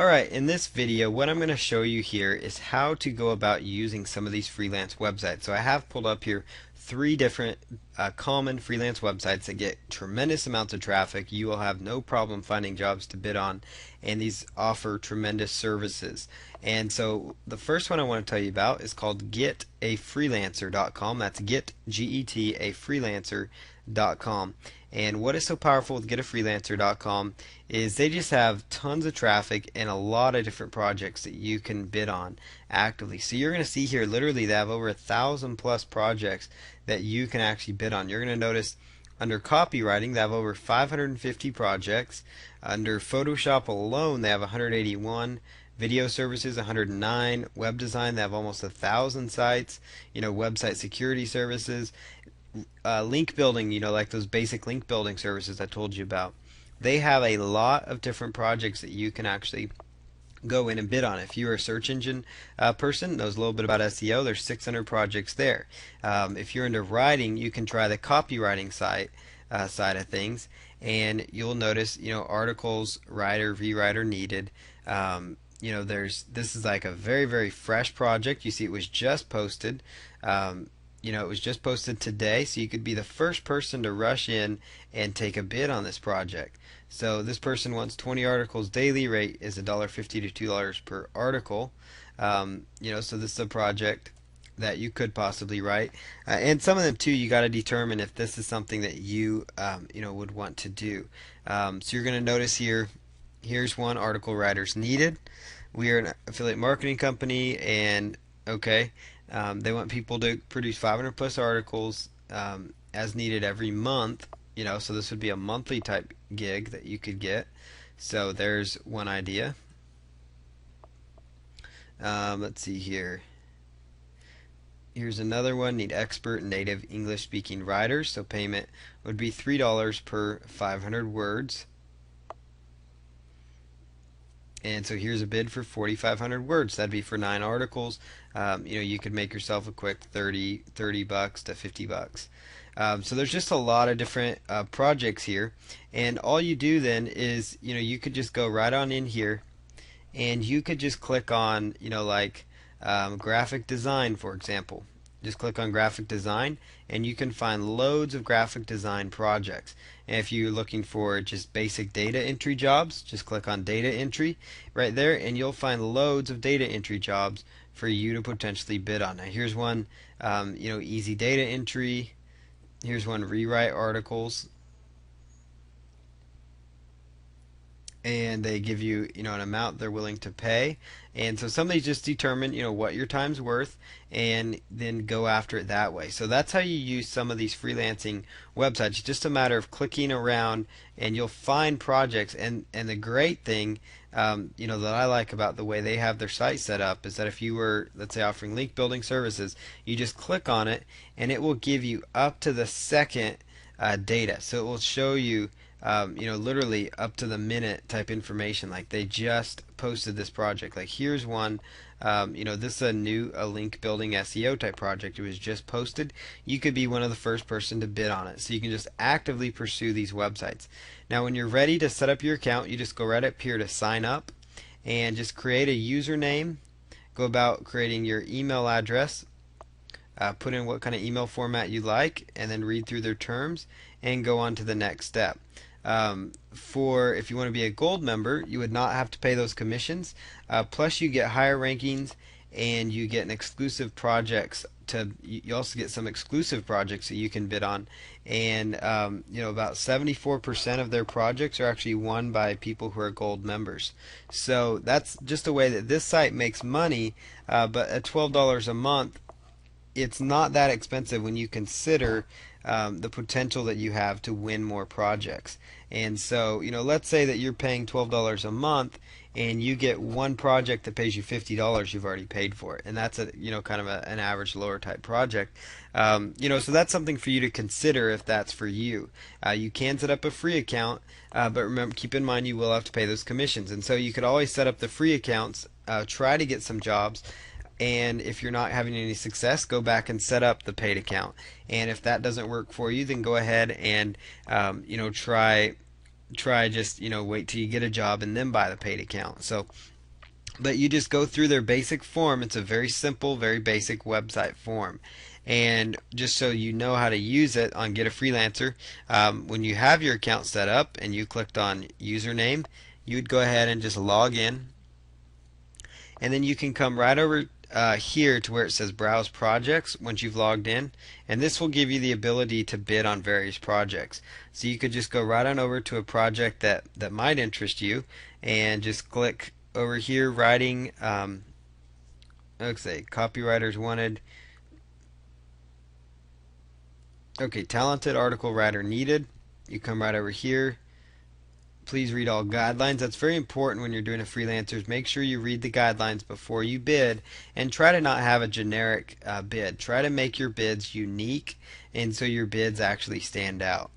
Alright, in this video what I'm going to show you here is how to go about using some of these freelance websites. So I have pulled up here three different common freelance websites that get tremendous amounts of traffic. You will have no problem finding jobs to bid on, and these offer tremendous services. And so the first one I want to tell you about is called getafreelancer.com. That's getafreelancer.com. And what is so powerful with getafreelancer.com is they just have tons of traffic and a lot of different projects that you can bid on actively. So you're going to see here literally they have over 1,000 plus projects that you can actually bid on. You're going to notice under copywriting they have over 550 projects. Under Photoshop alone they have 181. Video services 109. Web design they have almost 1,000 sites. Website security services. Link building, like those basic link building services I told you about. They have a lot of different projects that you can actually go in and bid on. If you're a search engine person, knows a little bit about SEO, there's 600 projects there. If you're into writing, you can try the copywriting side of things, and you'll notice, articles, writer, rewriter needed. This is like a very, very fresh project. You see it was just posted. It was just posted today, so you could be the first person to rush in and take a bid on this project. So this person wants 20 articles daily. Rate is $1.50 to $2 per article. So this is a project that you could possibly write, and some of them too. You got to determine if this is something that you would want to do. So you're going to notice here. Here's one: article writers needed. We are an affiliate marketing company, and okay. They want people to produce 500 plus articles as needed every month. So this would be a monthly type gig that you could get. So there's one idea. Let's see here. Here's another one: need expert native English speaking writers. So payment would be $3 per 500 words. And so here's a bid for 4,500 words. That'd be for 9 articles. You could make yourself a quick $30 to $50. So there's just a lot of different projects here, and all you do then is you could just go right on in here, and you could just click on graphic design, for example. Just click on graphic design, and you can find loads of graphic design projects. And if you're looking for just basic data entry jobs, just click on data entry right there, and you'll find loads of data entry jobs for you to potentially bid on. Now here's one, easy data entry. Here's one: rewrite articles. And they give you an amount they're willing to pay, and so somebody just determine what your time's worth and then go after it that way. So that's how you use some of these freelancing websites. It's just a matter of clicking around and you'll find projects. And the great thing that I like about the way they have their site set up is that if you were, let's say, offering link building services, you just click on it and it will give you up to the second data. So it will show you literally up to the minute type information, like they just posted this project. Like here's one, this is a link building SEO type project. It was just posted. You could be one of the first person to bid on it. So you can just actively pursue these websites. Now when you're ready to set up your account, you just go right up here to sign up and just create a username. Go about creating your email address. Put in what kind of email format you like, and then read through their terms and go on to the next step. If you want to be a gold member, you would not have to pay those commissions. Plus you get higher rankings, and you get an exclusive projects you also get some exclusive projects that you can bid on. And about 74% of their projects are actually won by people who are gold members. So that's just a way that this site makes money. But at $12 a month, it's not that expensive when you consider the potential that you have to win more projects. And so let's say that you're paying $12 a month and you get one project that pays you $50. You've already paid for it, and that's a kind of an average lower type project. So that's something for you to consider if that's for you. You can set up a free account, but remember, keep in mind you will have to pay those commissions. And so you could always set up the free accounts, try to get some jobs, and if you're not having any success, go back and set up the paid account. And if that doesn't work for you, then go ahead and try try just wait till you get a job and then buy the paid account. So but you just go through their basic form. It's a very simple, very basic website form. And just so you know how to use it on Get a Freelancer, when you have your account set up and you clicked on username, you would go ahead and just log in. And then you can come right over here to where it says Browse Projects once you've logged in. And this will give you the ability to bid on various projects. So you could just go right on over to a project that might interest you and just click over here writing let's say copywriters wanted. Okay, talented article writer needed. You come right over here. Please read all guidelines. That's very important when you're doing a freelancer. Make sure you read the guidelines before you bid, and try to not have a generic bid. Try to make your bids unique, and so your bids actually stand out.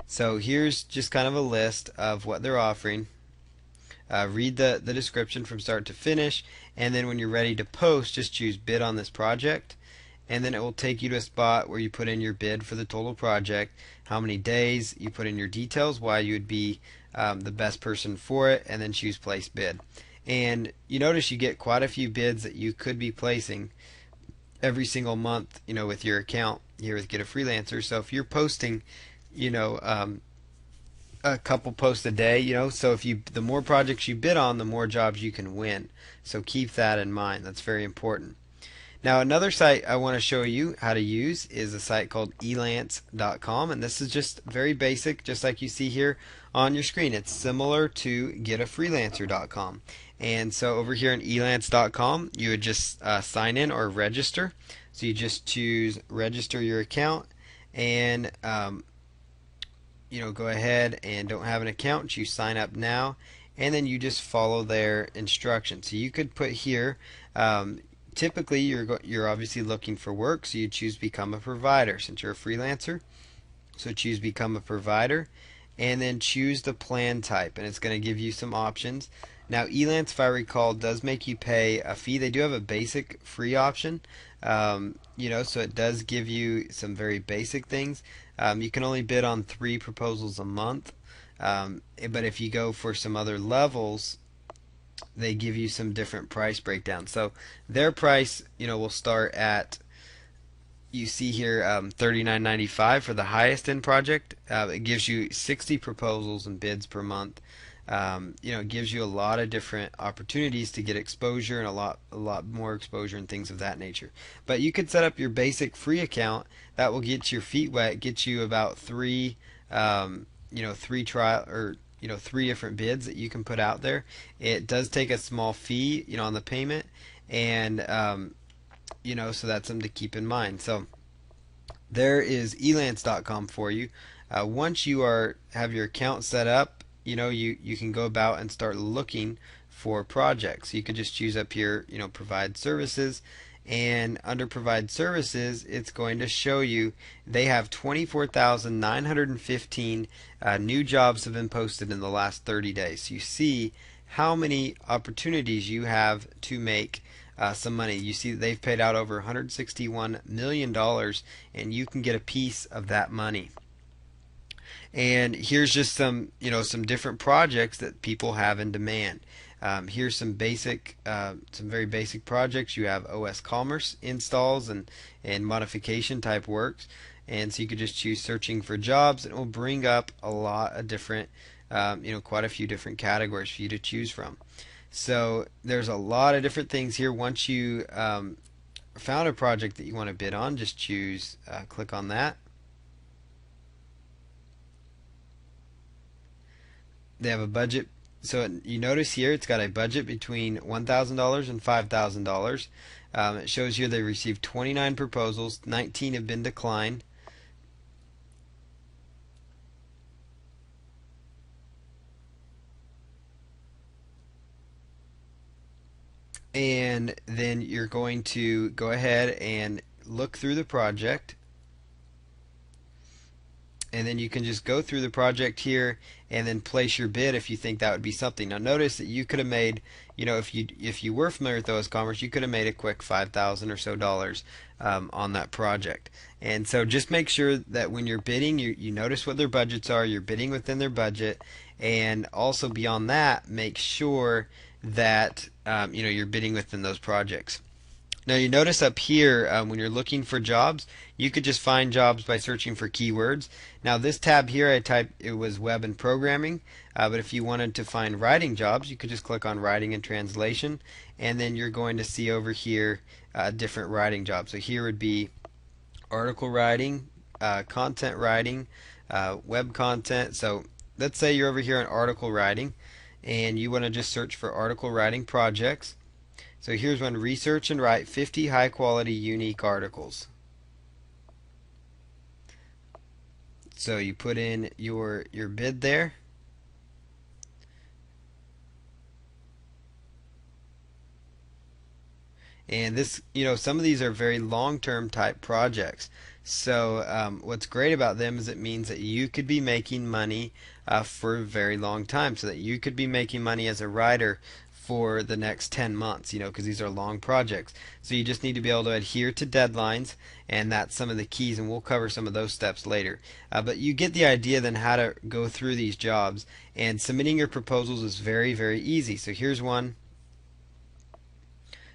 So here's just kind of a list of what they're offering. Read the description from start to finish, and then when you're ready to post, just choose bid on this project, and then it will take you to a spot where you put in your bid for the total project, how many days, you put in your details, why you would be the best person for it, and then choose place bid. And you notice you get quite a few bids that you could be placing every single month, with your account here with Get a Freelancer. So if you're posting, you know, a couple posts a day, so if the more projects you bid on, the more jobs you can win. So keep that in mind. That's very important. Now another site I want to show you how to use is a site called elance.com, and this is just very basic, just like you see here on your screen. It's similar to getafreelancer.com. And so over here in elance.com, you would just sign in or register. So you just choose register your account, and go ahead and don't have an account, choose sign up now, and then you just follow their instructions. So you could put here, typically you're obviously looking for work, so you choose become a provider since you're a freelancer. So choose become a provider, and then choose the plan type, and it's going to give you some options. Now Elance, if I recall, does make you pay a fee. They do have a basic free option, so it does give you some very basic things. You can only bid on 3 proposals a month, but if you go for some other levels, they give you some different price breakdowns. So their price, will start at, you see here, $39.95 for the highest end project. It gives you 60 proposals and bids per month. It gives you a lot of different opportunities to get exposure and a lot more exposure and things of that nature. But you could set up your basic free account that will get your feet wet, get you about 3 trial or 3 different bids that you can put out there. It does take a small fee, on the payment, and so that's something to keep in mind. So there is elance.com for you. Once you have your account set up, you can go about and start looking for projects. You could just choose up here, provide services, and under provide services, it's going to show you they have 24,915 new jobs have been posted in the last 30 days. So you see how many opportunities you have to make some money. You see that they've paid out over $161 million, and you can get a piece of that money. And here's just some different projects that people have in demand. Here's some very basic projects. You have OS Commerce installs and modification type works, and so you could just choose searching for jobs, and it will bring up a lot of different, quite a few different categories for you to choose from. So there's a lot of different things here. Once you found a project that you want to bid on, just choose, click on that. They have a budget. So you notice here it's got a budget between $1,000 and $5,000. It shows here they received 29 proposals, 19 have been declined. And then you're going to go ahead and look through the project, and then you can just go through the project here and then place your bid if you think that would be something. Now notice that you could have made, if you were familiar with OS Commerce, you could have made a quick 5,000 or so dollars on that project. And so just make sure that when you're bidding, you notice what their budgets are, you're bidding within their budget, and also beyond that, make sure that you're bidding within those projects. Now you notice up here when you're looking for jobs, you could just find jobs by searching for keywords. Now this tab here I typed it was web and programming, but if you wanted to find writing jobs, you could just click on writing and translation, and then you're going to see over here different writing jobs. So here would be article writing, content writing, web content. So let's say you're over here on article writing and you want to just search for article writing projects. So here's one: research and write 50 high quality unique articles. So you put in your bid there. And this, some of these are very long-term type projects. So what's great about them is it means that you could be making money for a very long time, so that you could be making money as a writer for the next 10 months, because these are long projects. So you just need to be able to adhere to deadlines, and that's some of the keys, and we'll cover some of those steps later. But you get the idea then how to go through these jobs, and submitting your proposals is very, very easy. So here's one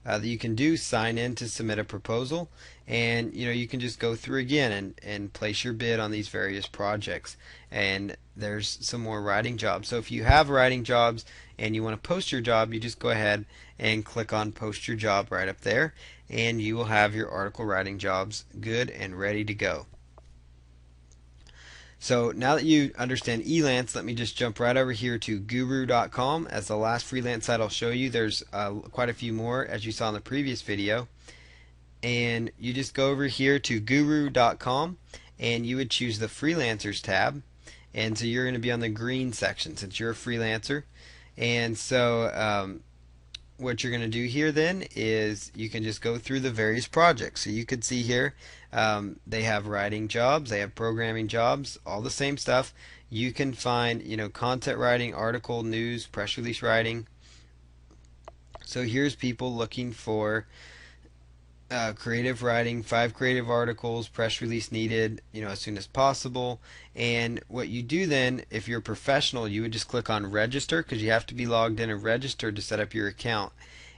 that you can do: sign in to submit a proposal, and you can just go through again and place your bid on these various projects. And there's some more writing jobs. So if you have writing jobs and you want to post your job, you just go ahead and click on post your job right up there, and you will have your article writing jobs good and ready to go. So now that you understand Elance, let me just jump right over here to guru.com as the last freelance site I'll show you. There's quite a few more, as you saw in the previous video. And you just go over here to guru.com and you would choose the freelancers tab. And so you're going to be on the green section since you're a freelancer. And so what you're going to do here then is you can just go through the various projects. So you could see here they have writing jobs, they have programming jobs, all the same stuff. You can find content writing, article, news, press release writing. So here's people looking for creative writing, 5 creative articles, press release needed, as soon as possible. And what you do then, if you're a professional, you would just click on register, because you have to be logged in and registered to set up your account.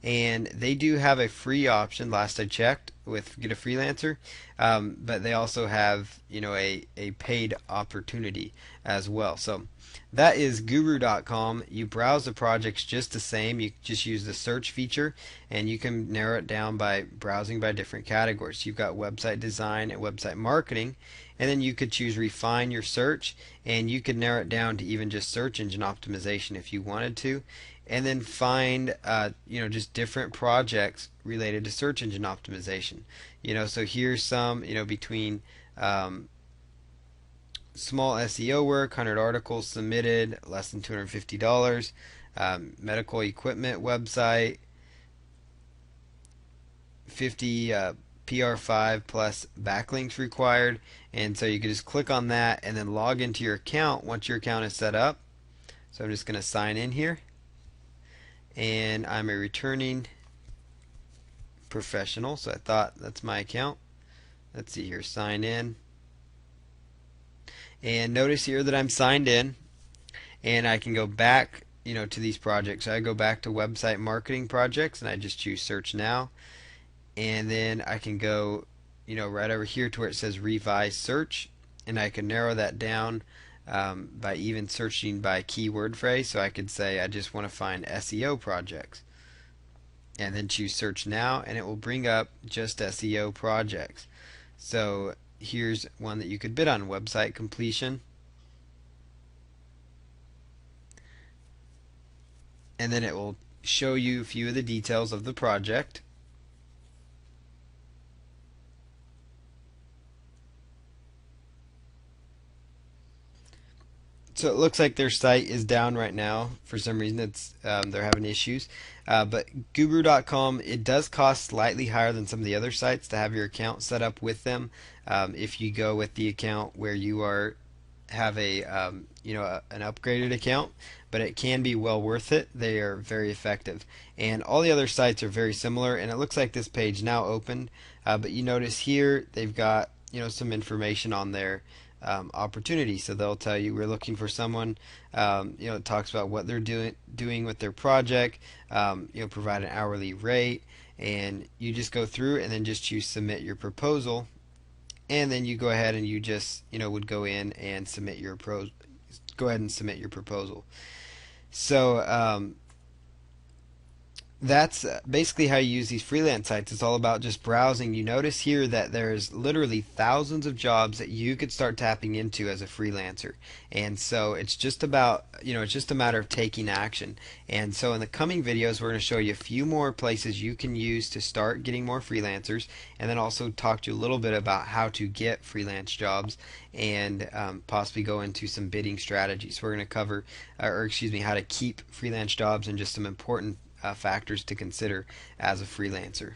And they do have a free option, last I checked, with Get a Freelancer, but they also have a paid opportunity as well. So that is guru.com. You browse the projects just the same. You just use the search feature, and you can narrow it down by browsing by different categories. You've got website design and website marketing, and then you could choose refine your search, and you could narrow it down to even just search engine optimization if you wanted to, and then find just different projects related to search engine optimization. So here's some between small SEO work, 100 articles submitted, less than $250, medical equipment website, 50 PR5 plus backlinks required. And so you can just click on that and then log into your account once your account is set up. So I'm just going to sign in here, and I'm a returning professional, so I thought that's my account. Let's see here, sign in. And notice here that I'm signed in, and I can go back to these projects. So I go back to website marketing projects, and I just choose search now, and then I can go right over here to where it says revise search, and I can narrow that down by even searching by keyword phrase. So I could say I just want to find SEO projects, and then choose search now, and it will bring up just SEO projects. So here's one that you could bid on: website completion, and then it will show you a few of the details of the project. So it looks like their site is down right now for some reason. It's they're having issues. But Guru.com, it does cost slightly higher than some of the other sites to have your account set up with them. If you go with the account where you are have an upgraded account, but it can be well worth it. They are very effective, and all the other sites are very similar. And it looks like this page now opened, but you notice here they've got some information on their opportunity. So they'll tell you we're looking for someone. It talks about what they're doing with their project. Provide an hourly rate, and you just go through and then just choose submit your proposal, and then you go ahead and you just would go in and go ahead and submit your proposal. So that's basically how you use these freelance sites. It's all about just browsing. You notice here that there's literally thousands of jobs that you could start tapping into as a freelancer. And so it's just about, it's just a matter of taking action. And so in the coming videos, we're going to show you a few more places you can use to start getting more freelancers, and then also talk to you a little bit about how to get freelance jobs, and possibly go into some bidding strategies. We're going to cover, or excuse me, how to keep freelance jobs, and just some important factors to consider as a freelancer.